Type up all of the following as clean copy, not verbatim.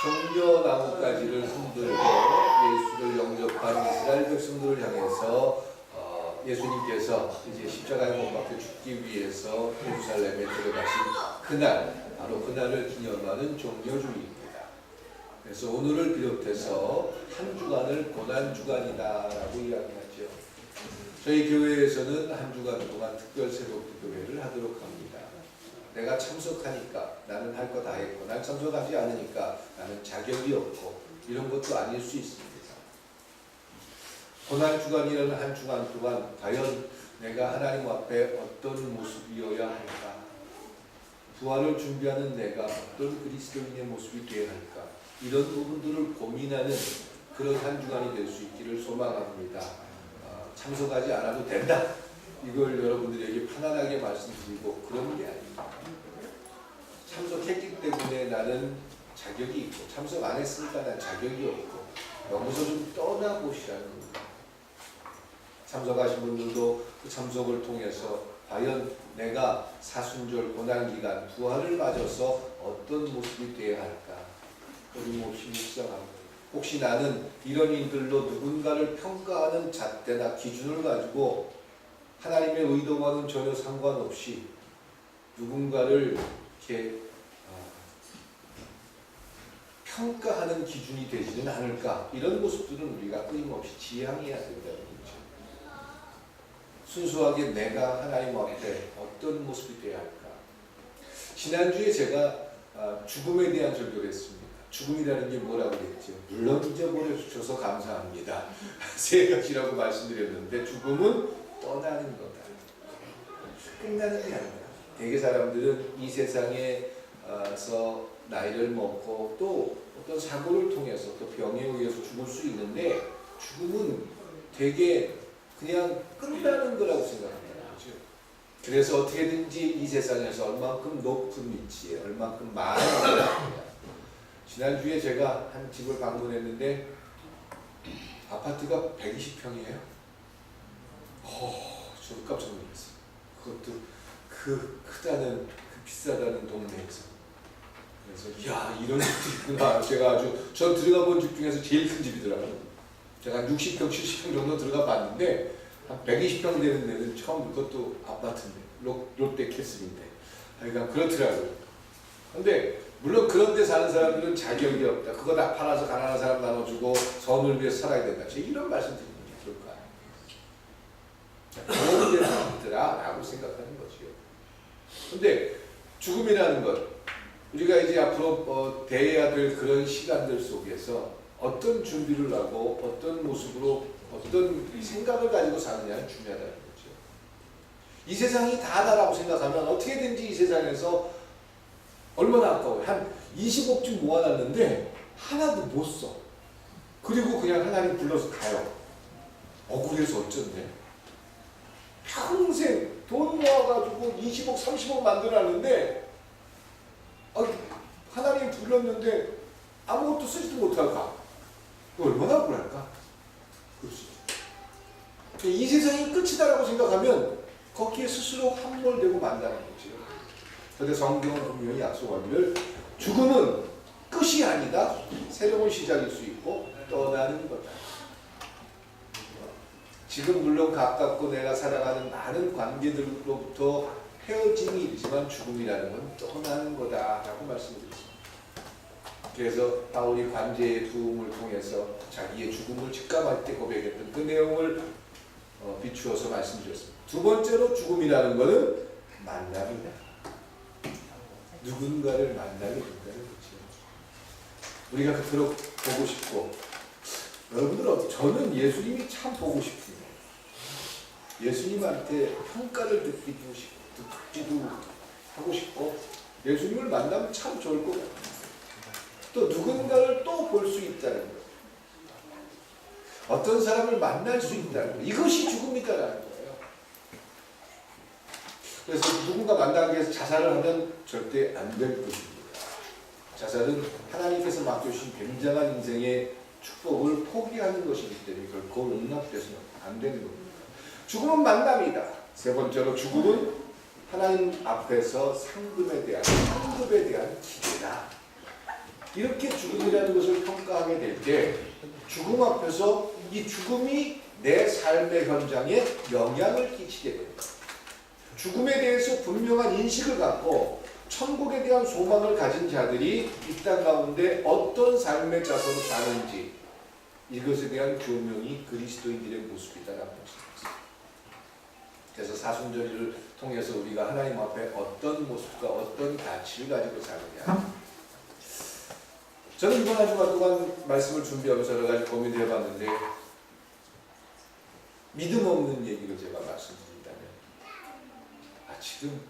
종려나무가지를 흔들고 예수를 영접한 이스라엘 백성들을 향해서 예수님께서 이제 십자가에 못 박혀 죽기 위해서 예루살렘에 들어가신 그날, 바로 그날을 기념하는 종려주일입니다. 그래서 오늘을 비롯해서 한 주간을 고난주간이다라고 이야기하죠. 저희 교회에서는 한 주간 동안 특별 새벽 기도회를 하도록 합니다. 내가 참석하니까 나는 할 거 다 했고, 난 참석하지 않으니까 나는 자격이 없고, 이런 것도 아닐 수 있습니다. 고난주간이라는 한 주간 동안 과연 내가 하나님 앞에 어떤 모습이어야 할까? 부활을 준비하는 내가 어떤 그리스도인의 모습이 되어야 할까? 이런 부분들을 고민하는 그런 한 주간이 될 수 있기를 소망합니다. 참석하지 않아도 된다. 이걸 여러분들에게 편안하게 말씀드리고 그런 게 아닙니다. 참석했기 때문에 나는 자격이 있고, 참석 안 했으니까 난 자격이 없고, 여기서 좀 떠나보시라는 겁니다. 참석하신 분들도 그 참석을 통해서 과연 내가 사순절 고난기간 부활을 맞아서 어떤 모습이 되어야 할까? 끊임없이 묵상하고, 혹시 나는 이런 일들로 누군가를 평가하는 잣대나 기준을 가지고 하나님의 의도와는 전혀 상관없이 누군가를 이렇게 평가하는 기준이 되지는 않을까? 이런 모습들은 우리가 끊임없이 지향해야 된다는 거죠. 순수하게 내가 하나님 앞에 어떤 모습이 되어야 할까? 지난주에 제가 죽음에 대한 설교를 했습니다. 죽음이라는 게 뭐라고 그랬죠? 물론 잊어버려 주셔서 감사합니다. 세 가지라고 말씀드렸는데, 죽음은 떠나는 거다. 끝나는 게 아니다. 대개 사람들은 이 세상에서 나이를 먹고 또 어떤 사고를 통해서 또 병에 의해서 죽을 수 있는데, 죽음은 되게 그냥 끝나는 거라고 생각합니다. 그렇죠? 그래서 어떻게든지 이 세상에서 얼만큼 높은 위치에, 얼만큼 많은 거랍니다. 지난주에 제가 한 집을 방문했는데 아파트가 120평이에요. 저도 깜짝 놀랐어요. 그것도 그 크다는, 그 비싸다는 동네에서. 그래서 야, 이런 집도 있구나. 제가 전 들어가 본 집 중에서 제일 큰 집이더라고요. 제가 한 60평, 70평 정도 들어가 봤는데 한 120평 되는 데는 처음, 그것도 아파트인데, 롯데캐슬인데. 그러니까 그렇더라고요. 근데 물론 그런 데 사는 사람들은 자격이 없다. 그거 다 팔아서 가난한 사람 나눠주고 선을 위해서 살아야 된다. 제가 이런 말씀 드리는 게 그럴까요? 그런 데는 있더라 라고 생각하는 거죠. 근데 죽음이라는 것, 우리가 이제 앞으로 대해야 될 그런 시간들 속에서 어떤 준비를 하고 어떤 모습으로 어떤 생각을 가지고 사느냐는 중요하다는 거죠. 이 세상이 다다라고 생각하면 어떻게든지 이 세상에서 얼마나 아까워요. 한 20억쯤 모아놨는데 하나도 못 써. 그리고 그냥 하나님 불러서 가요. 억울해서 어쩐데? 평생 돈 모아가지고 20억, 30억 만들어놨는데 하나님 불렀는데 아무것도 쓰지도 못하고 가. 얼마나 억울할까? 그렇지. 이 세상이 끝이다라고 생각하면 거기에 스스로 함몰되고 만다는 거죠. 그런데 성경은 분명히 약속하기를 죽음은 끝이 아니다. 새로운 시작일 수 있고 떠나는 거다. 지금 물론 가깝고 내가 사랑하는 많은 관계들로부터 헤어짐이 있지만 죽음이라는 건 떠나는 거다라고 말씀드렸습니다. 그래서 바울이 관제의 도움을 통해서 자기의 죽음을 직감할 때 고백했던 그 내용을 비추어서 말씀드렸습니다. 두 번째로 죽음이라는 것은 만남이다. 누군가를 만나게 된다는 거죠. 우리가 그토록 보고 싶고, 여러분들 저는 예수님이 참 보고 싶습니다. 예수님한테 평가를 듣기도 하고 싶고, 예수님을 만나면 참 좋을 것 같아요. 또 누군가를 또 볼 수 있다는 거예요. 어떤 사람을 만날 수 있다는 거예요. 이것이 죽음이다라는 거예요. 그래서 누군가 만나기 위해서 자살을 하면 절대 안 될 것입니다. 자살은 하나님께서 맡겨주신 굉장한 인생의 축복을 포기하는 것이기 때문에 결코 용납돼서는 안 되는 겁니다. 죽음은 만남이다. 세 번째로 죽음은 하나님 앞에서 상급에 대한 기대다. 이렇게 죽음이라는 것을 평가하게 될 때 죽음 앞에서 이 죽음이 내 삶의 현장에 영향을 끼치게 됩니다. 죽음에 대해서 분명한 인식을 갖고 천국에 대한 소망을 가진 자들이 이 땅 가운데 어떤 삶의 자세로 사는지 이것에 대한 교명이 그리스도인들의 모습이다라고 말씀드렸습니다. 그래서 사순절을 통해서 우리가 하나님 앞에 어떤 모습과 어떤 가치를 가지고 사느냐. 저는 이번 한 주간 동안 말씀을 준비하면서 여러 가지 고민을 해봤는데 믿음 없는 얘기를 제가 말씀드린다면 지금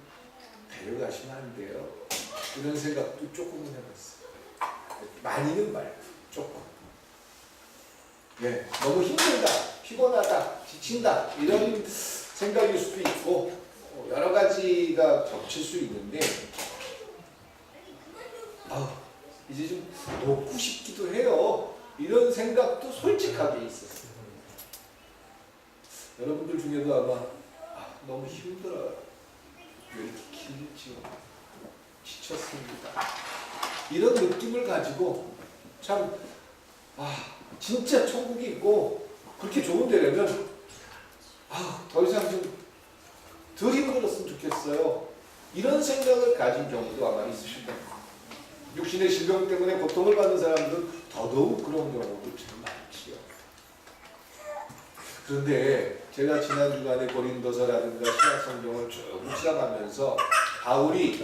데려가시면 안 돼요. 이런 생각도 조금은 해봤어요. 많이는 말고 조금. 네, 너무 힘들다, 피곤하다, 지친다 이런 생각일 수도 있고 여러 가지가 겹칠 수 있는데 이제 좀 놓고 싶기도 해요. 이런 생각도 솔직하게 있었어요. 여러분들 중에도 아마 너무 힘들어요. 왜 이렇게 길지요? 지쳤습니다. 이런 느낌을 가지고 참 진짜 천국이 있고 그렇게 좋은 데라면 더 이상 좀 덜 힘들었으면 좋겠어요. 이런 생각을 가진 경우도 아마 있으실 겁니다. 육신의 질병 때문에 고통을 받는 사람들은 더더욱 그런 경우도 참 많지요. 그런데 제가 지난 주간에 고린도서라든가 신약성경을 쭉 묵상하면서 바울이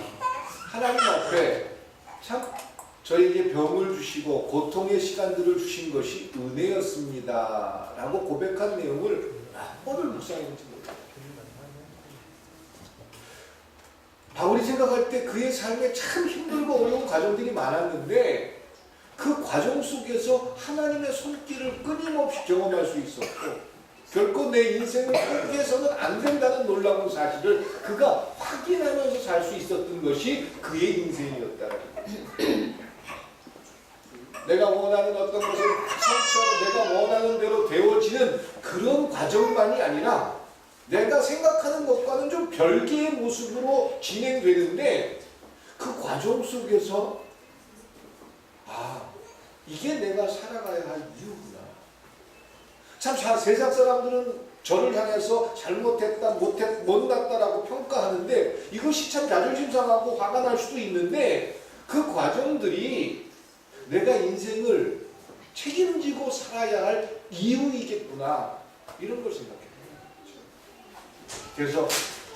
하나님 앞에 참 저에게 병을 주시고 고통의 시간들을 주신 것이 은혜였습니다 라고 고백한 내용을 몇 번을 묵상했는지 몰라요. 바울이 생각할 때 그의 삶에 참 힘들고 어려운 과정들이 많았는데 그 과정 속에서 하나님의 손길을 끊임없이 경험할 수 있었고 결코 내 인생을 포기해서는 안 된다는 놀라운 사실을 그가 확인하면서 살 수 있었던 것이 그의 인생이었다는 거죠. 내가 원하는 어떤 것을 성취하고 내가 원하는 대로 되어지는 그런 과정만이 아니라 내가 생각하는 것과는 좀 별개의 모습으로 진행되는데 그 과정 속에서 이게 내가 살아가야 할 이유구나. 참 세상 사람들은 저를 향해서 잘못했다, 못났다라고 평가하는데 이것이 참 자존심 상하고 화가 날 수도 있는데 그 과정들이 내가 인생을 책임지고 살아야 할 이유이겠구나 이런 걸 생각해요. 그래서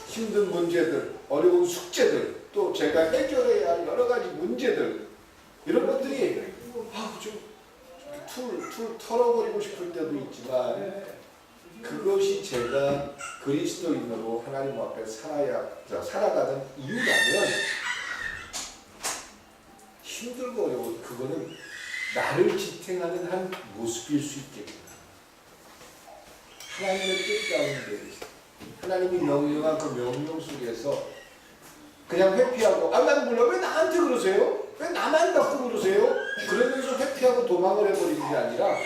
힘든 문제들, 어려운 숙제들, 또 제가 해결해야 할 여러 가지 문제들 이런 것들이 좀 툴 털어버리고 싶을 때도 있지만 그것이 제가 그리스도인으로 하나님 앞에 살아가는 이유라면 힘들고 어려운 그거는 나를 지탱하는 한 모습일 수 있겠구나. 하나님의 뜻 가운데 하나님이 명령한 그 명령 속에서 그냥 회피하고 난 몰라 왜 나한테 그러세요? 왜 나만 받고 그러세요? 그러면서 회피하고 도망을 해버리는 게 아니라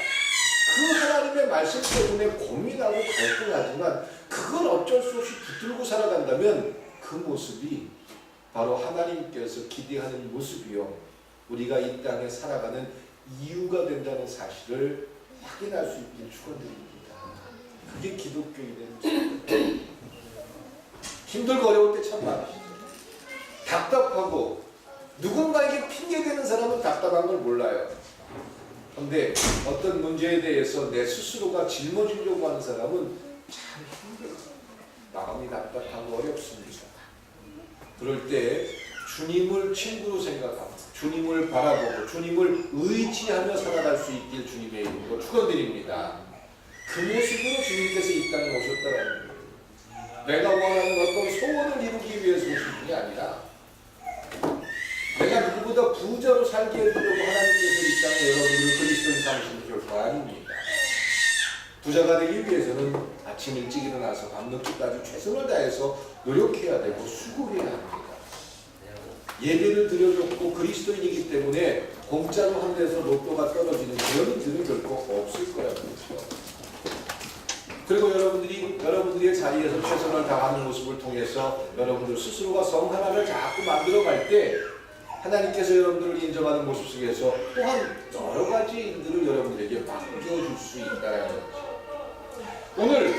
그 하나님의 말씀 때문에 고민하고 갈등하지만 그걸 어쩔 수 없이 붙들고 살아간다면 그 모습이 바로 하나님께서 기대하는 모습이요 우리가 이 땅에 살아가는 이유가 된다는 사실을 확인할 수 있길 축원드립니다. 그게 기독교인의 모습입니다. 힘들고 어려울 때 참 많으시죠. 답답하고 누군가에게 핑계대는 사람은 답답한 걸 몰라요. 그런데 어떤 문제에 대해서 내 스스로가 짊어지려고 하는 사람은 참 힘들어요. 마음이 답답하고 어렵습니다. 그럴 때 주님을 친구로 생각하고 주님을 바라보고 주님을 의지하며 살아갈 수 있길 주님의 이름으로 축원드립니다. 그 모습으로 주님께서 이 땅에 오셨다는 거예요. 내가 원하는 어떤 소원을 이루기 위해서 오신 분이 아니라 내가 누구보다 부자로 살게 해주려고 하나님께서 이 땅에 여러분을 그리스도인 삼으신 게 결코 아닙니다. 부자가 되기 위해서는 아침 일찍 일어나서 밤늦게까지 최선을 다해서 노력해야 되고 수고해야 합니다. 예배를 드려줬고 그리스도인이기 때문에 공짜로 한 데서 로또가 떨어지는 그런 일들은 결코 없을 거라는 거죠. 그리고 여러분들의 자리에서 최선을 다하는 모습을 통해서 여러분들 스스로가 성 하나를 자꾸 만들어갈 때 하나님께서 여러분들을 인정하는 모습 속에서 또한 여러 가지 일들을 여러분들에게 맡겨줄 수 있다는 거죠. 오늘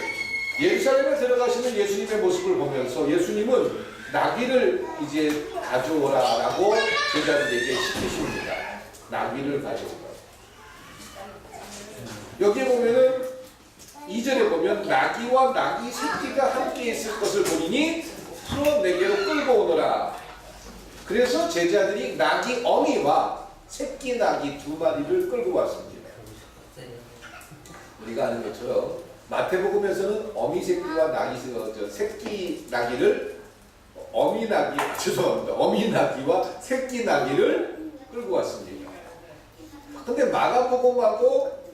예루살렘에 들어가시는 예수님의 모습을 보면서 예수님은 나귀를 이제 가져오라라고 제자들에게 시키십니다. 나귀를 가져오라. 여기에 보면은 2절에 보면 나귀와 나귀 새끼가 함께 있을 것을 보니 풀어 내게로 끌고 오너라. 그래서 제자들이 나귀 어미와 새끼 나귀 2마리를 끌고 왔습니다. 우리가 아는 것처럼 마태복음에서는 어미 새끼와 나귀 새끼 나귀를 어미 나귀와 새끼 나귀를 끌고 왔습니다. 근데 마가복음하고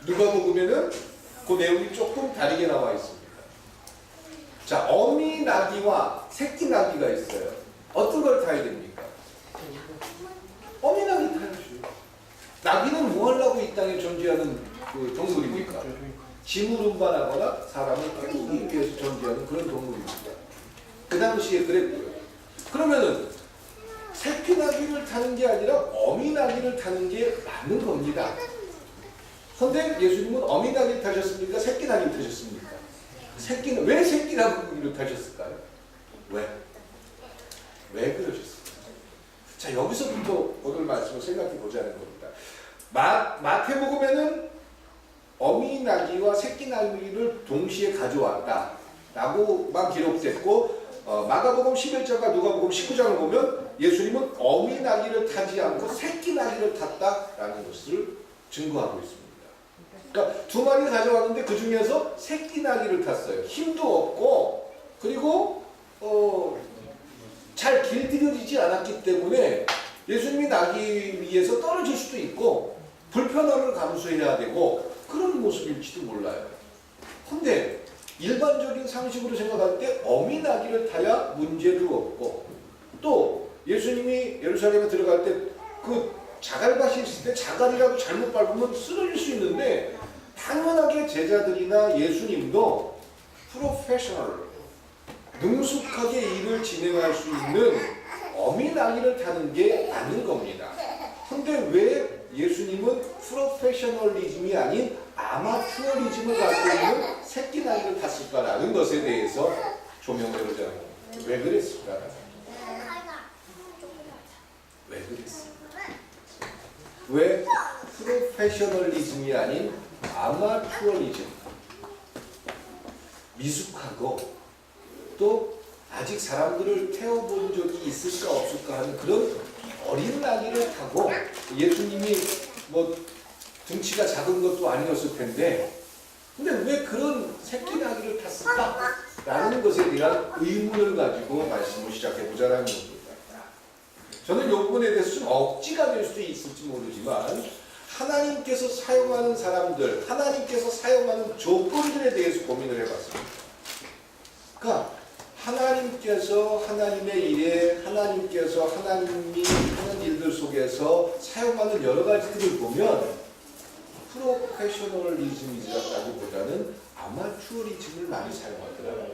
누가복음에는 그 내용이 조금 다르게 나와 있습니다. 자, 어미 나귀와 새끼 나귀가 있어요. 어떤 걸 타야 됩니까? 어미 나귀 타야죠. 나귀는 뭐 하려고 이 땅에 존재하는 그 동물입니까? 짐을 운반하거나 사람을 태우기 위해서 존재하는 그런 동물입니다. 그 당시에 그랬고요. 그러면은 새끼 나귀를 타는 게 아니라 어미 나귀를 타는 게 맞는 겁니다. 그런데 예수님은 어미 나귀를 타셨습니까? 새끼 나귀를 타셨습니까? 왜 새끼 나귀를 타셨을까요? 왜 그러셨을까요? 자, 여기서부터 오늘 말씀을 생각해 보자는 겁니다. 마태복음에는 어미 나귀와 새끼 나귀를 동시에 가져왔다 라고만 기록됐고, 마가복음 11장과 누가복음 19장을 보면 예수님은 어미 나귀를 타지 않고 새끼 나귀를 탔다라는 것을 증거하고 있습니다. 그러니까 2마리 가져왔는데 그 중에서 새끼 나귀를 탔어요. 힘도 없고, 그리고 잘 길들여지지 않았기 때문에 예수님이 나귀 위에서 떨어질 수도 있고 불편함을 감수해야 되고 그런 모습일지도 몰라요. 근데 일반적인 상식으로 생각할 때 어미 나귀를 타야 문제도 없고, 또 예수님이 예루살렘에 들어갈 때 그 자갈밭이 있을 때 자갈이라도 잘못 밟으면 쓰러질 수 있는데 당연하게 제자들이나 예수님도 프로페셔널, 능숙하게 일을 진행할 수 있는 어미 나귀를 타는 게 맞는 겁니다. 근데 왜 예수님은 프로페셔널리즘이 아닌 아마추어리즘을 갖고 있는 새끼 나귀를 탔을까라는 것에 대해서 조명을 해보자는 겁니다. 왜 그랬을까? 왜 그랬을까? 왜 프로페셔널리즘이 아닌 아마추어리즘, 미숙하고 또 아직 사람들을 태워본 적이 있을까 없을까 하는 그런 어린 나귀를 타고, 예수님이 뭐 등치가 작은 것도 아니었을 텐데 근데 왜 그런 새끼 나귀를 탔을까? 라는 것에 대한 의문을 가지고 말씀을 시작해보자라는 겁니다. 저는 이 부분에 대해서 좀 억지가 될 수도 있을지 모르지만 하나님께서 사용하는 사람들, 하나님께서 사용하는 조건들에 대해서 고민을 해봤습니다. 그러니까 하나님께서 하나님의 일에, 하나님께서 하나님이 하는 일들 속에서 사용하는 여러 가지들을 보면 프로페셔널리즘이라기보다는 아마추어리즘을 많이 사용하더라고요.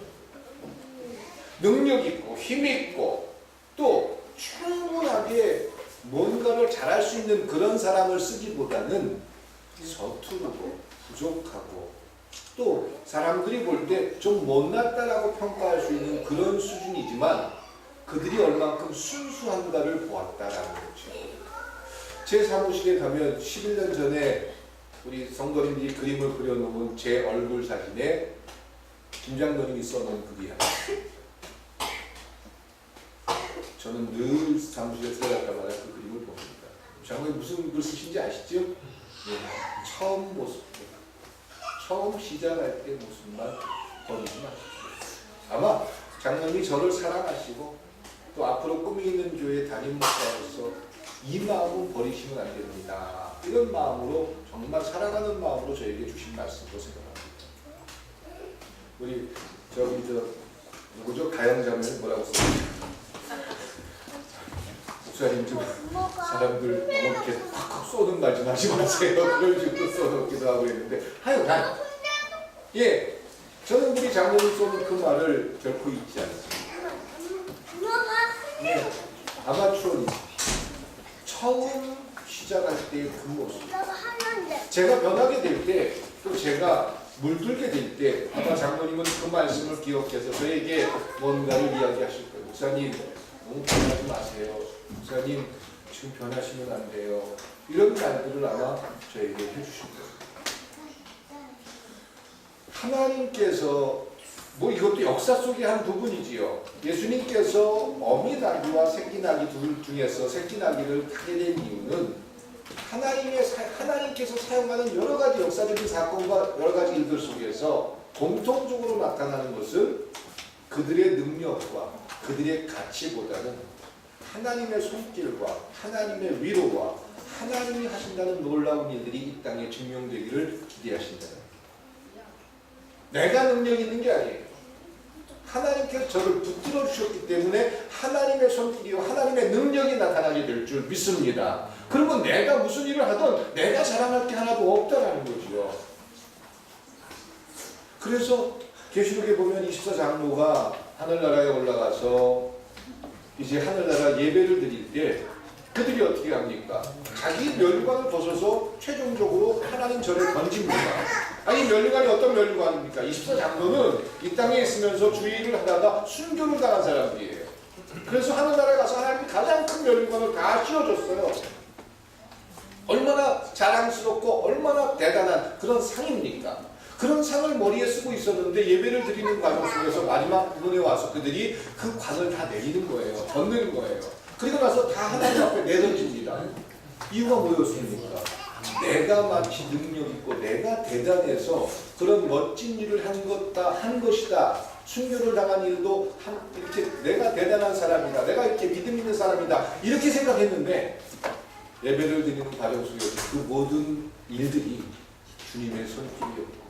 능력 있고 힘 있고 또 충분하게 뭔가를 잘할 수 있는 그런 사람을 쓰기보다는 서투르고 부족하고 또 사람들이 볼 때 좀 못났다라고 평가할 수 있는 그런 수준이지만 그들이 얼만큼 순수한가를 보았다라는 거죠. 제 사무실에 가면 11년 전에 우리 성도님들이 그림을 그려놓은 제 얼굴 사진에 김장로님이 써놓은 글이야. 저는 늘 사무실에 들어갈 때마다 그 그림을 봅니다. 장로님 무슨 글 쓰신지 아시죠? 네. 처음 모습, 처음 시작할 때 모습만 버리지 마십시오. 아마 장로님이 저를 사랑하시고 또 앞으로 꿈이 있는 교회 담임 목사로서 이 마음은 버리시면 안 됩니다. 이런 마음으로, 정말 사랑하는 마음으로 저에게 주신 말씀으로 생각합니다. 우리 누구죠? 가영자매 뭐라고 써요? 목사님 좀 사람들 너무 이렇게 팍팍 쏘는 말 좀 하지 마세요. 그런 식으로 써놓기도 하고 있는데 하여간 저는 우리 장로님 쏘는 그 말을 결코 잊지 않습니다. 아마추어니스트 처음 시작할 때의 그 모습. 제가 변하게 될 때, 또 제가 물들게 될 때 아마 장로님은 그 말씀을 기억해서 저에게 뭔가를 이야기하실 거예요. 목사님 너무 변하지 마세요. 목사님 지금 변하시면 안 돼요. 이런 말들을 아마 저에게 해주실 거예요. 하나님께서 뭐 이것도 역사 속의 한 부분이지요. 예수님께서 어미나귀와 새끼나귀 둘 중에서 새끼나귀를 타게 된 이유는 하나님께서 사용하는 여러 가지 역사적인 사건과 여러 가지 일들 속에서 공통적으로 나타나는 것은 그들의 능력과 그들의 가치보다는 하나님의 손길과 하나님의 위로와 하나님이 하신다는 놀라운 일들이 이 땅에 증명되기를 기대하신다는 거예요. 내가 능력 있는 게 아니에요. 하나님께서 저를 붙들어 주셨기 때문에 하나님의 손길이요 하나님의 능력이 나타나게 될 줄 믿습니다. 그러면 내가 무슨 일을 하든 내가 자랑할 게 하나도 없다라는 거죠. 그래서 계시록에 보면 24장로가 하늘나라에 올라가서 이제 하늘나라 예배를 드릴 때 그들이 어떻게 합니까? 자기 면류관을 벗어서 최종적으로 하나님 절에 던집니다. 아니 면류관이 어떤 면류관입니까? 24장로는 이 땅에 있으면서 주의를 하다가 순교를 당한 사람들이에요. 그래서 하늘나라에 가서 하나님이 가장 큰 면류관을 다 씌워줬어요. 얼마나 자랑스럽고 얼마나 대단한 그런 상입니까? 그런 상을 머리에 쓰고 있었는데 예배를 드리는 과정 속에서 마지막 부분에 와서 그들이 그 관을 다 내리는 거예요. 던는 거예요. 그리고 나서 다 하나님 앞에 내던집니다. 이유가 뭐였습니까? 내가 마치 능력 있고 내가 대단해서 그런 멋진 일을 한 것이다. 순교를 당한 일도 이렇게 내가 대단한 사람이다. 내가 이렇게 믿음 있는 사람이다. 이렇게 생각했는데 예배를 드리는 과정 속에서 그 모든 일들이 주님의 손길이었고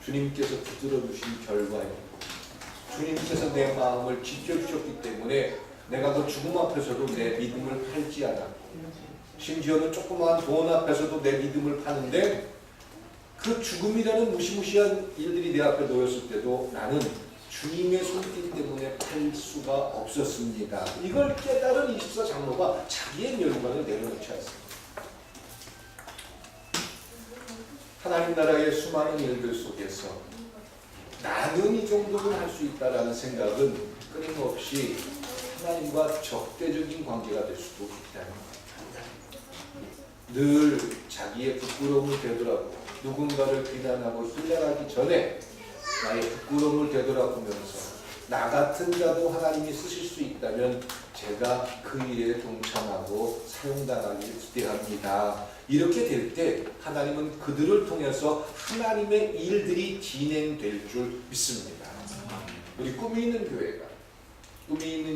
주님께서 붙들어 주신 결과였고 주님께서 내 마음을 지켜주셨기 때문에 내가 그 죽음 앞에서도 내 믿음을 팔지 않았고 심지어는 조그마한 돈 앞에서도 내 믿음을 파는데 그 죽음이라는 무시무시한 일들이 내 앞에 놓였을 때도 나는 주님의 손길 때문에 팔 수가 없었습니다. 이걸 깨달은 24장로가 자기의 면류관을 내려놓지 않습니다. 하나님 나라의 수많은 일들 속에서 나는 이 정도는 할 수 있다라는 생각은 끊임없이 하나님과 적대적인 관계가 될 수도 있다는 것. 늘 자기의 부끄러움을 되돌아보고 누군가를 비난하고 신뢰하기 전에 나의 부끄러움을 되돌아보면서 나 같은 자도 하나님이 쓰실 수 있다면 제가 그 일에 동참하고 사용당하기를 기대합니다. 이렇게 될 때 하나님은 그들을 통해서 하나님의 일들이 진행될 줄 믿습니다. 우리 꿈이 있는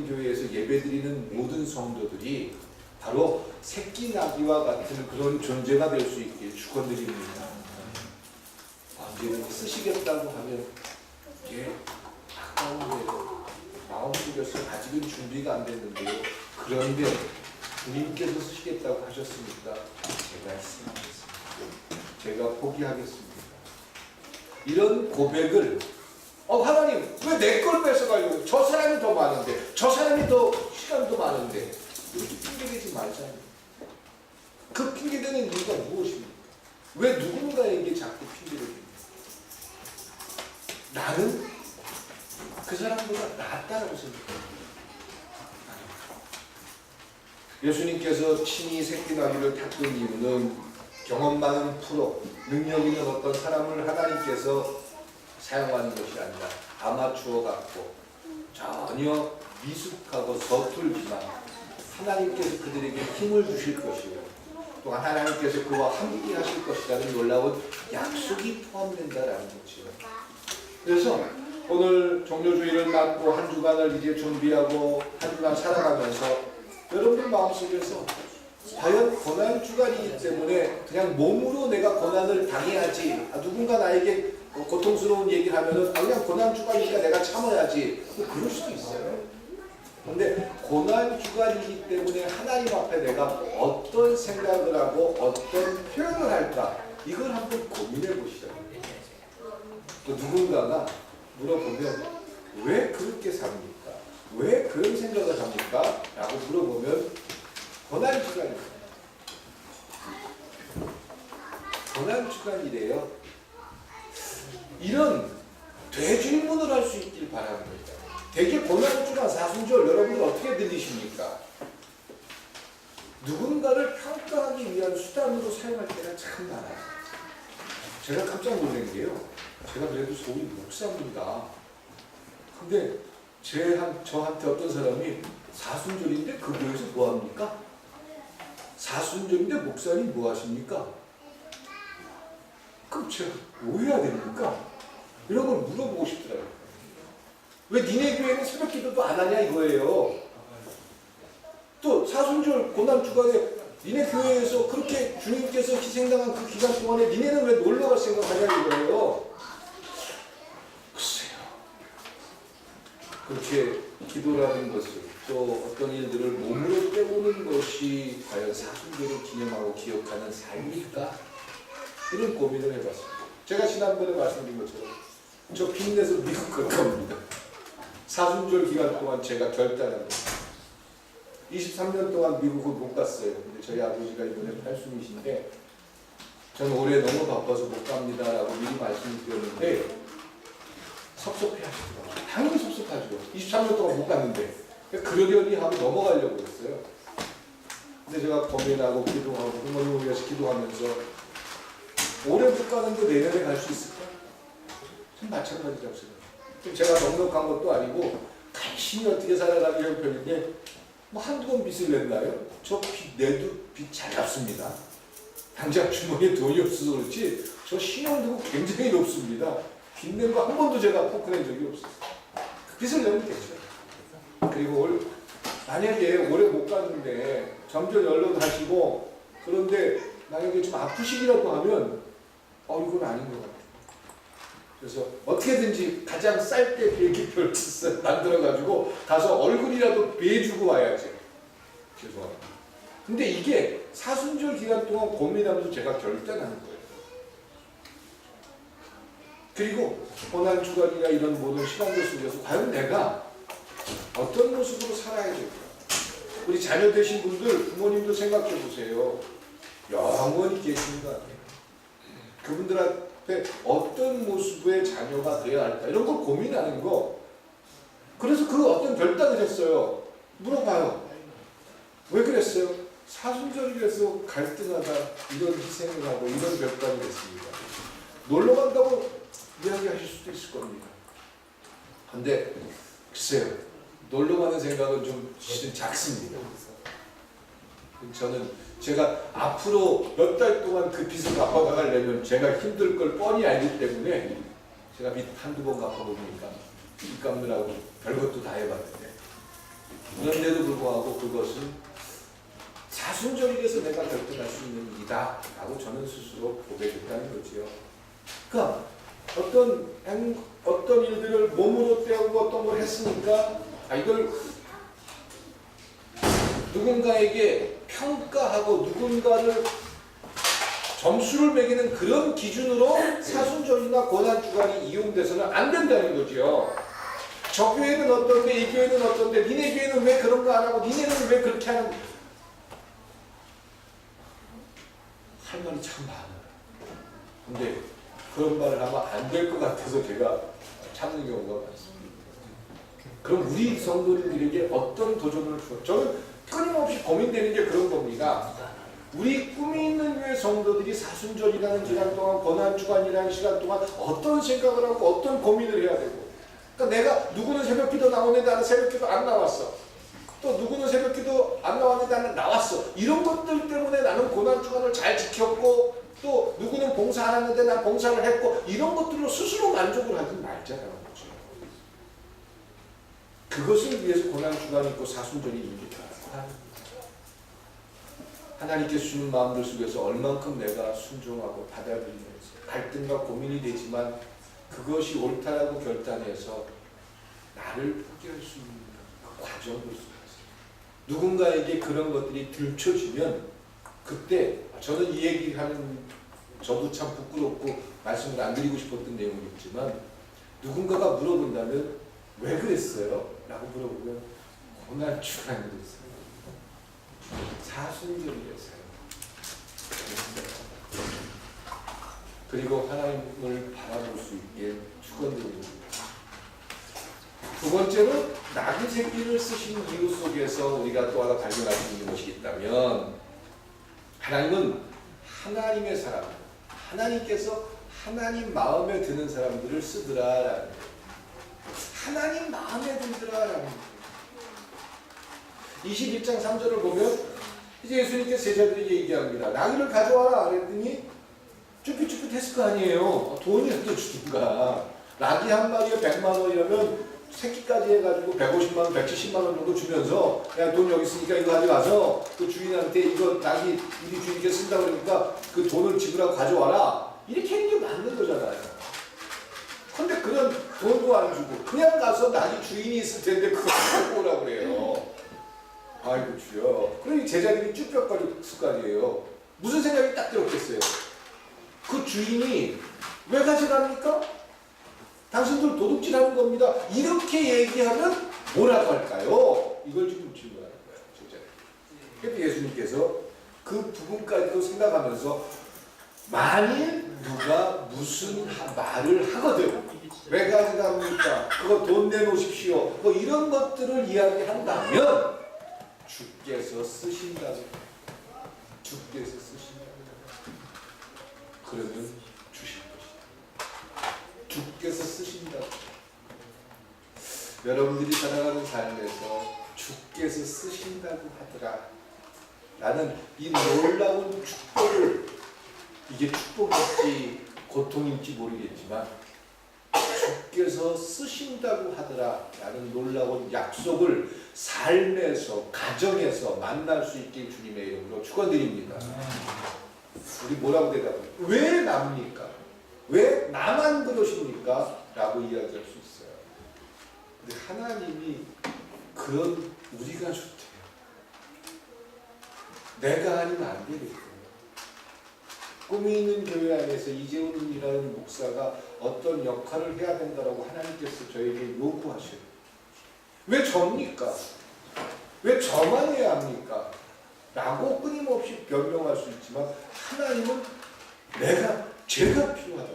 교회에서 예배드리는 모든 성도들이 바로 새끼 나귀와 같은 그런 존재가 될 수 있게 축원드립니다. 언제든지 쓰시겠다고 하면 이게 아까운데요. 마음속에서 아직은 준비가 안 됐는데요. 그런데 주님께서 쓰시겠다고 하셨으니까 제가 했습니다. 제가 포기하겠습니다. 이런 고백을 하나님 왜 내 걸 뺏어가려고 저 사람이 더 많은데 저 사람이 더 시간도 많은데 이렇게 핑계대지 말자니. 그 핑계대는 이유가 무엇입니까? 왜 누군가에게 자꾸 핑계를 줍니까? 나는 그 사람보다 낫다라고 생각합니다. 예수님께서 친히 새끼나귀를 탔던 이유는 경험 많은 프로, 능력 있는 어떤 사람을 하나님께서 사용하는 것이 아니라 아마추어 같고 전혀 미숙하고 서툴지만 하나님께서 그들에게 힘을 주실 것이고 또 하나님께서 그와 함께 하실 것이라는 놀라운 약속이 포함된다라는 거죠. 그래서 오늘 종료주일을 맞고 한 주간을 이제 준비하고 한 주간 살아가면서 여러분들 마음속에서 과연 고난주간이기 때문에 그냥 몸으로 내가 고난을 당해야지 누군가 나에게 고통스러운 얘기를 하면은 그냥 고난주간이니까 내가 참아야지 그럴 수도 있어요. 그런데 고난주간이기 때문에 하나님 앞에 내가 어떤 생각을 하고 어떤 표현을 할까 이걸 한번 고민해 보시죠. 또 누군가가 물어보면 왜 그렇게 삽니까? 왜 그런 생각을 합니까? 라고 물어보면 고난주간이에요. 고난주간이래요. 이런 되질문을 할 수 있길 바랍니다. 되게 고난주간 사순절 여러분들 어떻게 들리십니까? 누군가를 평가하기 위한 수단으로 사용할 때가 참 많아요. 제가 깜짝 놀란 게요. 제가 그래도 소위 목사입니다. 근데 저한테 어떤 사람이 사순절인데 그 교회에서 뭐 합니까? 사순절인데 목사님 뭐 하십니까? 그럼 제가 뭐 해야 됩니까? 이런 걸 물어보고 싶더라고요. 왜 니네 교회는 새벽 기도도 안 하냐 이거예요. 또 사순절 고난주간에 니네 교회에서 그렇게 주님께서 희생당한 그 기간 동안에 니네는 왜 놀러갈 생각하냐 이거예요. 글쎄요. 그렇게 기도라는 것을 또 어떤 일들을 몸으로 때우는 것이 과연 사순절을 기념하고 기억하는 삶일까? 이런 고민을 해봤습니다. 제가 지난번에 말씀드린 것처럼 저 빚내서 미국 갈 겁니다. 사순절 기간 동안 제가 결단합니다. 23년 동안 미국을 못 갔어요. 근데 저희 아버지가 이번에 80이신데 저는 올해 너무 바빠서 못 갑니다라고 미리 말씀을 드렸는데 섭섭해 하시더라고요. 당연히 섭섭하죠. 23년 동안 못 갔는데 그러려니 하고 넘어가려고 했어요. 근데 제가 고민하고 기도하고 부모님을 위해서 기도하면서 올해 못 가는데 내년에 갈 수 있을까? 좀 마찬가지라고 생각해요. 제가 넉넉한 것도 아니고 간신히 어떻게 살아가기 형편인데 뭐 한두 번 빚을 냈나요? 저 빚 내도 빚 잘 갚습니다. 당장 주머니에 돈이 없어서 그렇지 저 신용도가 굉장히 높습니다. 빚 낸 거 한 번도 제가 포크낸 적이 없어요. 빚을 내면 되죠. 그리고 만약에 올해 못 갔는데 점점 연락하시고 그런데 만약에 좀 아프시기라도 하면 이건 아닌 것 같아요. 그래서 어떻게든지 가장 쌀 때 비행기표를 만들어가지고 가서 얼굴이라도 베주고 와야죠. 죄송합니다. 근데 이게 사순절 기간 동안 고민하면서 제가 결단하는 거예요. 그리고 고난주간이나 이런 모든 시간들 속에서 과연 내가 어떤 모습으로 살아야 될까? 우리 자녀 되신 분들 부모님도 생각해 보세요. 영원히 계시는 거 아니에요. 그분들한테 어떤 모습의 자녀가 되어야 할까 이런 걸 고민하는 거. 그래서 그 어떤 결단을 했어요. 물어봐요. 왜 그랬어요? 사순절이라서 갈등하다 이런 희생을 하고 이런 결단을 했습니다. 놀러 간다고 이야기하실 수도 있을 겁니다. 근데 글쎄요. 놀러 가는 생각은 좀 실은 작습니다. 저는 제가 앞으로 몇 달 동안 그 빚을 갚아가려면 제가 힘들 걸 뻔히 알기 때문에 제가 빚 한두 번 갚아보니까 빚 갚느라고 별것도 다 해봤는데 그런데도 불구하고 그것은 사순절이라서 내가 결정할 수 있는 일이다 라고 저는 스스로 고백했다는 거지요. 그러니까 어떤 일들을 몸으로 때우고 어떤 걸 했으니까 이걸 누군가에게 평가하고 누군가를 점수를 매기는 그런 기준으로 사순절이나 고난주간이 이용돼서는 안 된다는 거죠. 저 교회는 어떤데 이 교회는 어떤데 니네 교회는 왜 그런 거 안 하고 니네는 왜 그렇게 하는 할 말이 참 많아요. 근데 그런 말을 하면 안 될 것 같아서 제가 참는 경우가 많습니다. 그럼 우리 성도님들에게 어떤 도전을 주어? 저는 끊임없이 고민되는 게 그런 겁니다. 우리 꿈이 있는 교회 성도들이 사순절이라는 기간 동안 고난주간이라는 시간 동안 어떤 생각을 하고 어떤 고민을 해야 되고 그러니까 내가 누구는 새벽기도 나오는데 나는 새벽기도 안 나왔어. 또 누구는 새벽기도 안 나왔는데 나는 나왔어. 이런 것들 때문에 나는 고난주간을 잘 지켰고 또 누구는 봉사 안 했는데 난 봉사를 했고 이런 것들로 스스로 만족을 하지 말자라는 거죠. 그것을 위해서 고난주간이 있고 사순절이 있는 게 하나님께서 주는 마음들 속에서 얼만큼 내가 순종하고 받아들이면서 갈등과 고민이 되지만 그것이 옳다라고 결단해서 나를 포기할 수 있는 그 과정을 속에서 누군가에게 그런 것들이 들춰지면 그때 저는 이 얘기하는 저도 참 부끄럽고 말씀을 안 드리고 싶었던 내용이었지만 누군가가 물어본다면 왜 그랬어요? 라고 물어보면 고난주라는 것을 사순절이었어요. 그리고 하나님을 바라볼 수 있게 축원드립니다. 두 번째로 나귀 새끼를 쓰신 이유 속에서 우리가 또 하나 발견할 수 있는 것이 있다면, 하나님은 하나님의 사람, 하나님께서 하나님 마음에 드는 사람들을 쓰더라라는 거예요. 하나님 마음에 들더라라는 거예요. 21장 3절을 보면 이제 예수님께서 제자들에게 얘기합니다. 나귀를 가져와라 그랬더니 쭈삣쭈삣했을 거 아니에요. 돈이라도 주든가. 나귀 한 마리에 100만 원이라면 새끼까지 해가지고 150만 원, 170만 원 정도 주면서 야, 돈 여기 있으니까 이거 가져가서 그 주인한테 이거 나귀 우리 주인께 쓴다 그러니까 그 돈을 지불하고 가져와라. 이렇게 하는 게 맞는 거잖아요. 근데 그런 돈도 안 주고 그냥 가서 나귀 주인이 있을 텐데 그거 갖고 오라고 그래요. 아이고 주여. 그러니 제자들이 쭈뼛거렸을 거 아니에요. 무슨 생각이 딱 들었겠어요. 그 주인이 왜 가져갑니까? 당신들 도둑질하는 겁니다. 이렇게 얘기하면 뭐라고 할까요? 이걸 지금 질문하는 거예요. 제자들. 그래서 예수님께서 그 부분까지도 생각하면서 만일 누가 무슨 말을 하거든, 왜 가져갑니까? 그거 돈 내놓으십시오. 뭐 이런 것들을 이야기한다면 주께서 쓰신다고. 주께서 쓰신다고. 그러면 주실 것이다. 주께서 쓰신다고. 여러분들이 살아가는 삶에서 주께서 쓰신다고 하더라. 나는 이 놀라운 축복을, 이게 축복일지 고통일지 모르겠지만 주께서 쓰신다고 하더라 라는 놀라운 약속을 삶에서, 가정에서 만날 수 있게 주님의 이름으로 축원드립니다. 우리 뭐라고 대답해요? 왜 납니까? 왜 나만 그러십니까? 라고 이야기할 수 있어요. 근데 하나님이 그런 우리가 좋대요. 내가 아니면 안 되겠어요. 꿈이 있는 교회 안에서 이재훈이라는 목사가 어떤 역할을 해야 된다라고 하나님께서 저에게 요구하셔요. 왜 접니까? 왜 저만 해야 합니까? 라고 끊임없이 변명할 수 있지만 하나님은 제가 필요하다.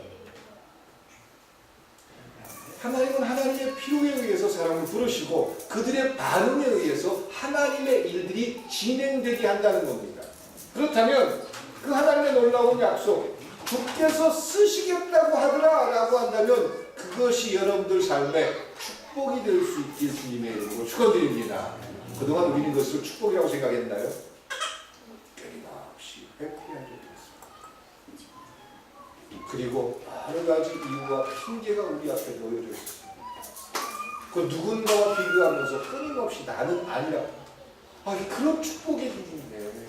하나님은 하나님의 필요에 의해서 사람을 부르시고 그들의 반응에 의해서 하나님의 일들이 진행되게 한다는 겁니다. 그렇다면 그 하나님의 놀라운 약속, 주께서 쓰시겠다고 하더라 라고 한다면 그것이 여러분들 삶에 축복이 될 수 있길 주님의 이름으로 축원드립니다. 그동안 우리는 그것을 축복이라고 생각했나요? 끊임없이 회피한 적이 있습니다. 그리고 여러 가지 이유와 핑계가 우리 앞에 놓여져 있습니다. 그 누군가와 비교하면서 끊임없이 나는 아니라, 그런 축복의 일인데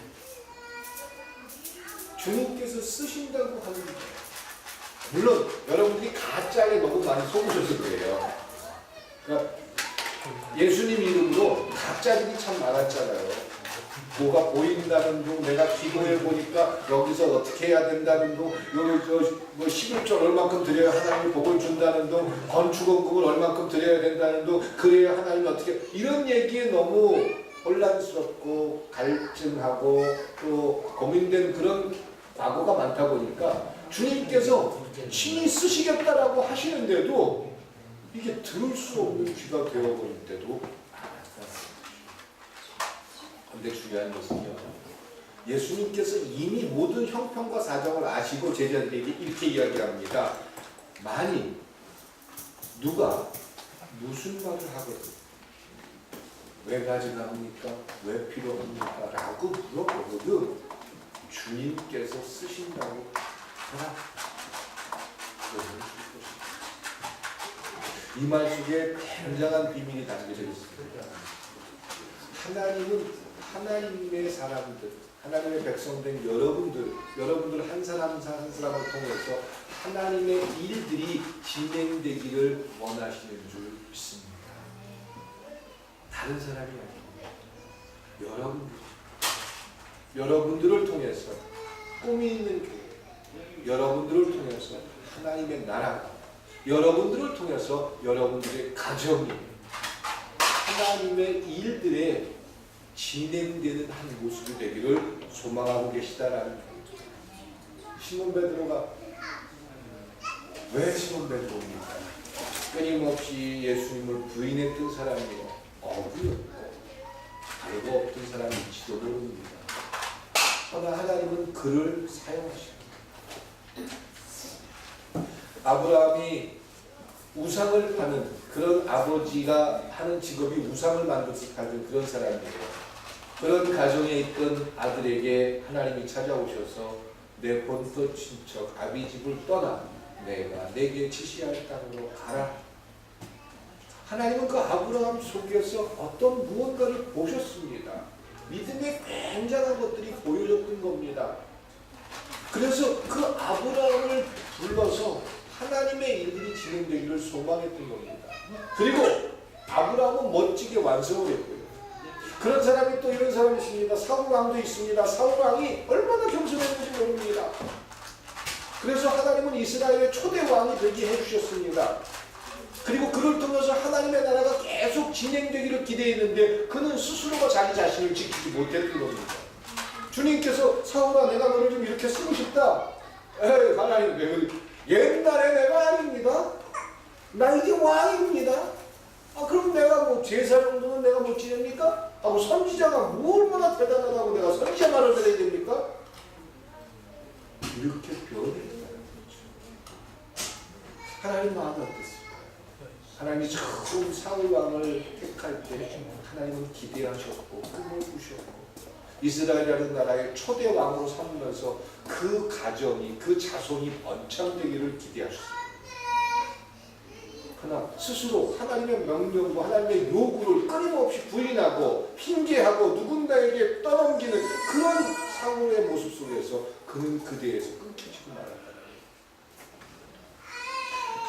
주님께서 쓰신다고 하는 거예요. 물론 여러분들이 가짜에 너무 많이 속으셨을 거예요. 그러니까 예수님 이름으로 가짜들이 참 많았잖아요. 뭐가 보인다는 둥, 내가 기도해 보니까 여기서 어떻게 해야 된다는 둥, 뭐 11조 얼만큼 드려야 하나님이 복을 준다는 둥, 건축원금을 얼만큼 드려야 된다는 둥, 그래야 하나님이 어떻게, 이런 얘기에 너무 혼란스럽고 갈증하고 또 고민된 그런 과거가 많다 보니까 주님께서 친히 쓰시겠다라고 하시는데도 이게 들을 수 없는 귀가 되어버릴 때도 많았다. 그런데 중요한 것은요, 예수님께서 이미 모든 형편과 사정을 아시고 제자들에게 이렇게 이야기합니다. 만일 누가 무슨 말을 하거든, 왜 가져갑니까? 왜 필요합니까? 라고 물어보거든 주님께서 쓰신다고 하라. 이 말 속에 굉장한 비밀이 담겨져 있습니다. 하나님은 하나님의 사람들, 하나님의 백성된 여러분들 한 사람 한 사람을 통해서 하나님의 일들이 진행되기를 원하시는 줄 믿습니다. 다른 사람이 아닙니다. 여러분들을 통해서 꿈이 있는 교회, 여러분들을 통해서 하나님의 나라가, 여러분들을 통해서 여러분들의 가정이 하나님의 일들에 진행되는 한 모습이 되기를 소망하고 계시다라는 거예요. 시몬 베드로가 왜 시몬 베드로입니까? 끊임없이 예수님을 부인했던 사람이요, 어부였고 알고 없던 사람일지도 모릅니다. 그러나 하나님은 그를 사용하십니다. 아브라함이 우상을 파는 그런 아버지가 하는 직업이 우상을 만들어서 파는 그런 사람이에요. 그런 가정에 있던 아들에게 하나님이 찾아오셔서 내 본토 친척 아비집을 떠나 내가 내게 지시할 땅으로 가라. 하나님은 그 아브라함 속에서 어떤 무언가를 보셨습니다. 믿음의 굉장한 것들이 보여졌던 겁니다. 그래서 그 아브라함을 불러서 하나님의 일들이 진행되기를 소망했던 겁니다. 그리고 아브라함은 멋지게 완성을 했고요. 그런 사람이 또 이런 사람이 있습니다. 사울왕도 있습니다. 사울왕이 얼마나 겸손했는지 모릅니다. 그래서 하나님은 이스라엘의 초대 왕이 되게 해주셨습니다. 그리고 그를 통해서 하나님의 나라가 계속 진행되기를 기대했는데 그는 스스로가 자기 자신을 지키지 못했던 겁니다. 주님께서 사울아 내가 너를 좀 이렇게 쓰고 싶다. 에이 하나님 왜 그래? 옛날에 내가 아닙니다. 나 이제 왕입니다. 그럼 내가 뭐 제사 정도는 내가 못 지냅니까? 뭐 선지자가 뭐 얼마나 대단하다고 내가 선지자 말을 들어야 됩니까? 이렇게 변했다는 거죠. 하나님 마음이 어땠을까요? 하나님이 처음 사울 왕을 택할 때 하나님은 기대하셨고 꿈을 꾸셨고 이스라엘이라는 나라의 초대 왕으로 삼으면서 그 가정이 그 자손이 번창되기를 기대하셨습니다. 그러나 스스로 하나님의 명령과 하나님의 요구를 끊임없이 부인하고 핑계하고 누군가에게 떠넘기는 그런 사울의 모습 속에서 그는 그대에서 끊기지 말았다.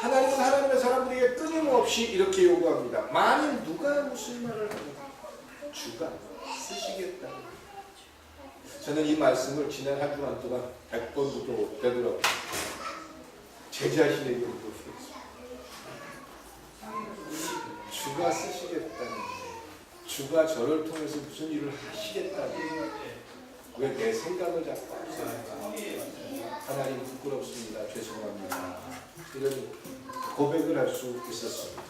하나님은 하나님의 사람들에게 끊임없이 이렇게 요구합니다. 만일 누가 무슨 말을 하면 주가 쓰시겠다. 저는 이 말씀을 지난 한 주간 동안 100번도 되더라고요. 제 자신에게 묻었습니다. 주가 쓰시겠다는 주가 저를 통해서 무슨 일을 하시겠다는 왜 내 생각을 자꾸 하시는가? 하나님 부끄럽습니다. 죄송합니다. 이런 고백을 할 수 있었습니다.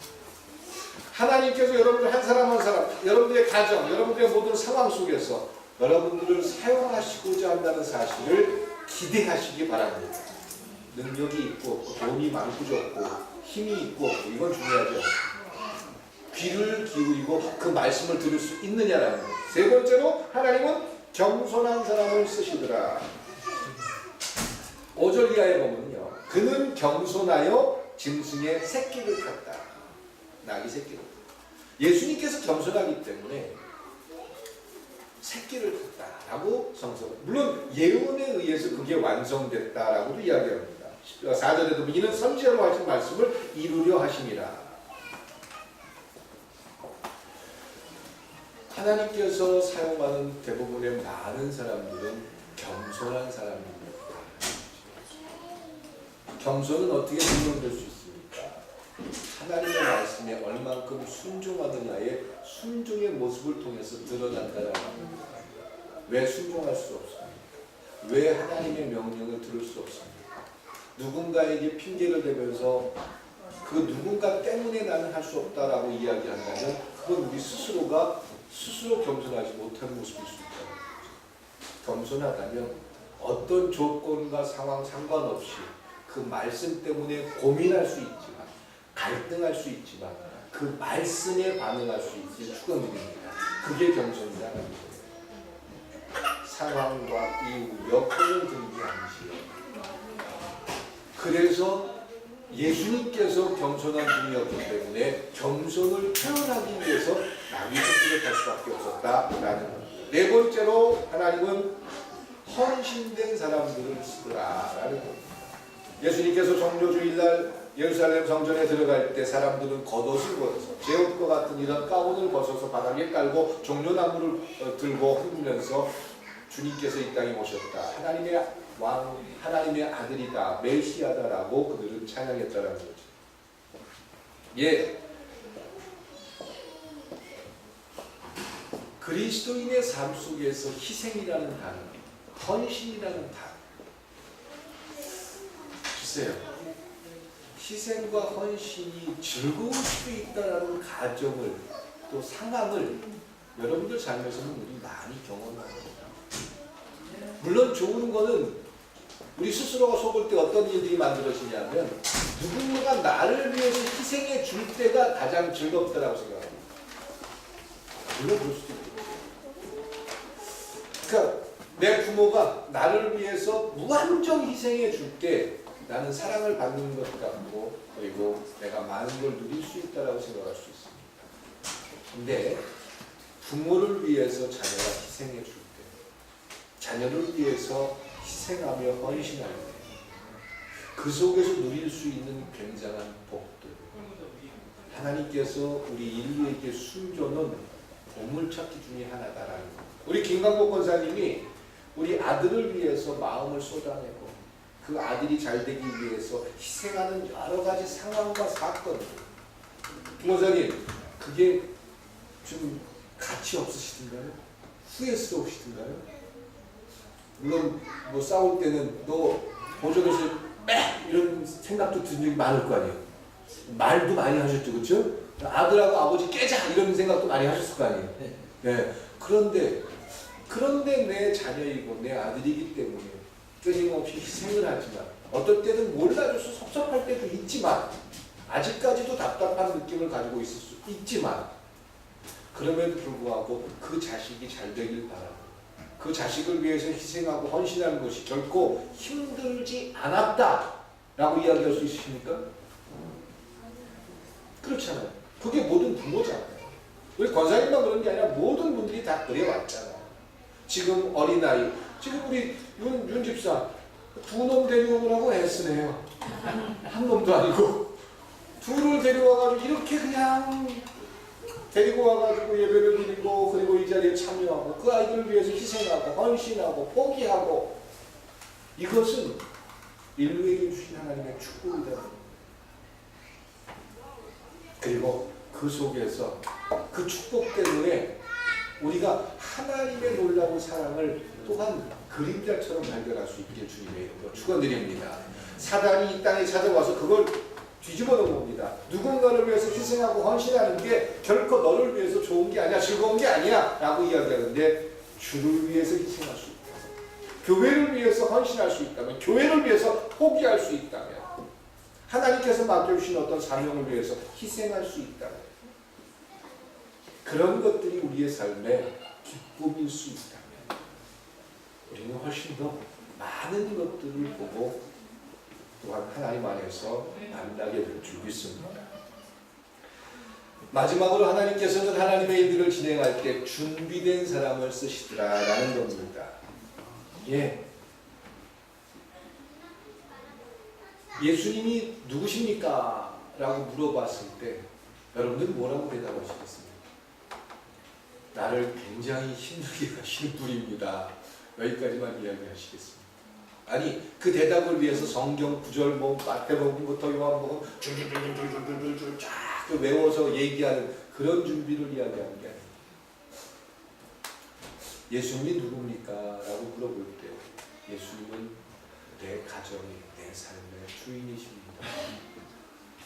하나님께서 여러분들 한 사람 한 사람, 여러분들의 가정, 여러분들의 모든 상황 속에서 여러분들을 사용하시고자 한다는 사실을 기대하시기 바랍니다. 능력이 있고 돈이 많고 적고 힘이 있고 없고 이건 중요하죠. 귀를 기울이고 그 말씀을 들을 수 있느냐라는 것. 세 번째로 하나님은 겸손한 사람을 쓰시더라. 5절 이하에 보면요. 그는 겸손하여 짐승의 새끼를 탔다. 낙이 새끼를. 예수님께서 겸손하기 때문에 새끼를 탔다라고 성서. 물론 예언에 의해서 그게 완성됐다라고도 이야기합니다. 4절에도 이는 선지자로 하신 말씀을 이루려 하심이라. 하나님께서 사용하는 대부분의 많은 사람들은 겸손한 사람입니다. 겸손은 어떻게 증명될 수 있습니까? 하나님의 말씀에 얼만큼 순종하느냐의 순종의 모습을 통해서 드러난다는 겁니다. 왜 순종할 수 없습니까? 왜 하나님의 명령을 들을 수 없습니까? 누군가에게 핑계를 대면서 그 누군가 때문에 나는 할 수 없다라고 이야기한다면 그건 우리 스스로가 스스로 겸손하지 못하는 모습일 수 있다. 겸손하다면 어떤 조건과 상황 상관없이 그 말씀 때문에 고민할 수 있지만 갈등할 수 있지만 그 말씀에 반응할 수 있기를 축원드립니다. 그게 겸손이라는 거예요. 상황과 이유, 여건을 드는 게 아니지요. 그래서 예수님께서 겸손한 분이었기 때문에 겸손을 표현하기 위해서 낙이 새끼를 탈 수밖에 없었다라는 겁니다. 네 번째로 하나님은 헌신된 사람들을 쓰더라라는 겁니다. 예수님께서 종료주일날 예루살렘 성전에 들어갈 때 사람들은 겉옷을 벗어서 제옷과 같은 이런 가운을 벗어서 바닥에 깔고 종려나무를 들고 흔들면서 주님께서 이 땅에 오셨다. 하나님의 왕, 하나님의 아들이다. 메시아다라고 그들은 찬양했다라는 거죠. 예. 그리스도인의 삶 속에서 희생이라는 단어, 헌신이라는 단어. 글쎄요. 희생과 헌신이 즐거울 수 있다는 가정을 또 상황을 여러분들 삶에서는 우리 많이 경험합니다. 물론 좋은 거는 우리 스스로가 속을 때 어떤 일들이 만들어지냐면 누군가가 나를 위해서 희생해 줄 때가 가장 즐겁다라고 생각합니다. 물론 그럴 수도 있겠죠. 그러니까 내 부모가 나를 위해서 무한정 희생해 줄 때 나는 사랑을 받는 것 같고 그리고 내가 많은 걸 누릴 수 있다라고 생각할 수 있습니다. 근데 부모를 위해서 자녀가 희생해 줄 때, 자녀를 위해서 희생하며 헌신할 때, 그 속에서 누릴 수 있는 굉장한 복들. 하나님께서 우리 인류에게 숨겨놓은 보물찾기 중에 하나다라는 것. 우리 김강복 권사님이 우리 아들을 위해서 마음을 쏟아내고 그 아들이 잘 되기 위해서 희생하는 여러 가지 상황과 사건들. 김원사님, 그게 좀 가치 없으시던가요? 후회스러우시던가요? 물론 뭐 싸울 때는 너 보조에서 이런 생각도 든 적이 많을 거 아니에요. 말도 많이 하셨죠, 그렇죠? 아들하고 아버지 깨자 이런 생각도 많이 하셨을 거 아니에요. 네. 그런데 내 자녀이고 내 아들이기 때문에 끊임없이 희생을 하지만 어떨 때는 몰라줘서 섭섭할 때도 있지만 아직까지도 답답한 느낌을 가지고 있을 수 있지만 그럼에도 불구하고 그 자식이 잘 되길 바라고 그 자식을 위해서 희생하고 헌신하는 것이 결코 힘들지 않았다라고 이야기할 수 있으십니까? 그렇잖아요. 그게 모든 부모잖아요. 우리 권사님만 그런 게 아니라 모든 분들이 다 그래왔잖아요. 지금 어린아이, 지금 우리 윤 집사 두 놈 데려오라고 애쓰네요. 한 놈도 아니고 둘을 데려와가지고 이렇게 그냥 데리고 와가지고 예배를 드리고 그리고 이 자리에 참여하고 그 아이들을 위해서 희생하고 헌신하고 포기하고 이것은 인류에게 주신 하나님의 축복이다. 그리고 그 속에서 그 축복 때문에 우리가 하나님의 놀라운 사랑을 또한 그림자처럼 발견할 수 있게 주님의 이름으로 축원드립니다. 사단이 이 땅에 찾아와서 그걸 뒤집어 놓은 겁니다. 누군가를 위해서 희생하고 헌신하는 게 결코 너를 위해서 좋은 게 아니야, 즐거운 게 아니야 라고 이야기하는데 주를 위해서 희생할 수 있다. 교회를 위해서 헌신할 수 있다면, 교회를 위해서 포기할 수 있다면, 하나님께서 맡겨주신 어떤 사명을 위해서 희생할 수 있다면 그런 것들이 우리의 삶의 기쁨일 수 있다면 우리는 훨씬 더 많은 것들을 보고 또한 하나님 안에서 만나게 될 줄 믿습니다. 마지막으로 하나님께서는 하나님의 일들을 진행할 때 준비된 사람을 쓰시더라라는 겁니다. 예. 예수님이 누구십니까? 라고 물어봤을 때 여러분들은 뭐라고 대답하시겠습니까? 나를 굉장히 힘들게 하시는 분입니다. 여기까지만 이야기하시겠습니다. 아니 그 대답을 위해서 성경 구절 뭐 마태복음부터 요한복음 줄줄줄줄줄줄줄 쫙 외워서 얘기하는 그런 준비를 이야기하는 게 아닙니다. 예수님이 누굽니까? 라고 물어볼 때 예수님은 내 가정이 내 삶의 주인이십니다.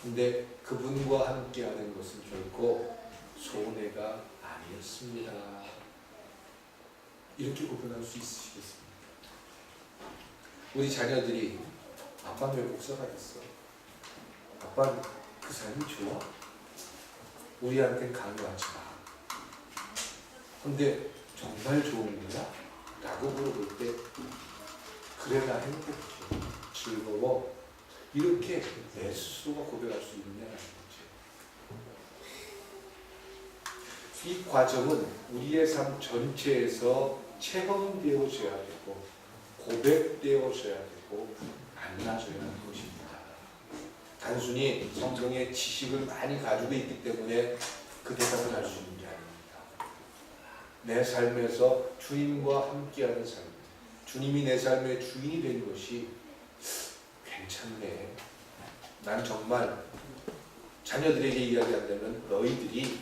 근데 그분과 함께하는 것은 결코 손해가 아니었습니다. 이렇게 구분할 수 있으시겠습니까? 우리 자녀들이 아빠는 왜 목사가 됐어? 아빠는 그 삶이 좋아? 우리한테는 강요하지 마. 근데 정말 좋은 거야? 라고 물어볼 때 그래 나 행복해, 즐거워 이렇게 내 스스로가 고백할 수 있느냐는 거지. 이 과정은 우리의 삶 전체에서 체험되어져야 되고 고백되어져야 되고 만나져야 하는 것입니다. 단순히 성경의 지식을 많이 가지고 있기 때문에 그 대답을 할 수 있는 게 아닙니다. 내 삶에서 주님과 함께하는 삶, 주님이 내 삶의 주인이 된 것이 괜찮네. 난 정말 자녀들에게 이야기한다면 너희들이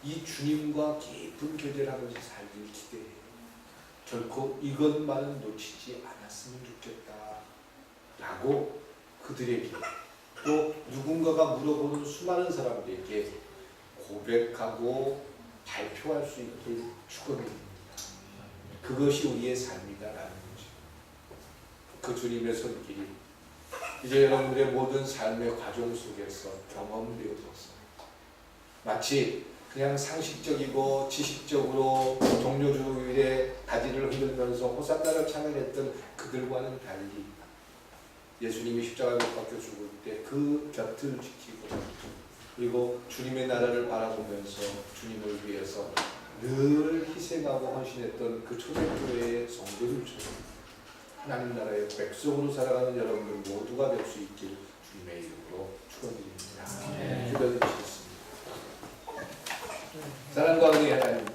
이 주님과 깊은 교제를 하면서 살길 기대해요. 결코 이것만은 놓치지 않았으면 좋겠다 라고 그들에게, 또 누군가가 물어보는 수많은 사람들에게 고백하고 발표할 수 있길 축원드립니다. 그것이 우리의 삶이다라는 거죠. 그 주님의 손길이 이제 여러분들의 모든 삶의 과정 속에서 경험되어져서 마치 그냥 상식적이고 지식적으로 동료주일에 바지를 흔들면서 호산나를 찬양했던 그들과는 달리 예수님이 십자가에 못 박혀 죽을 때 그 곁을 지키고, 그리고 주님의 나라를 바라보면서 주님을 위해서 늘 희생하고 헌신했던 그 초대교회의 성도들처럼 하나님 나라의 백성으로 살아가는 여러분들 모두가 될 수 있길 주님의 이름으로 축원드립니다. 기도드리겠습니다. 사랑과 은혜의 하나님,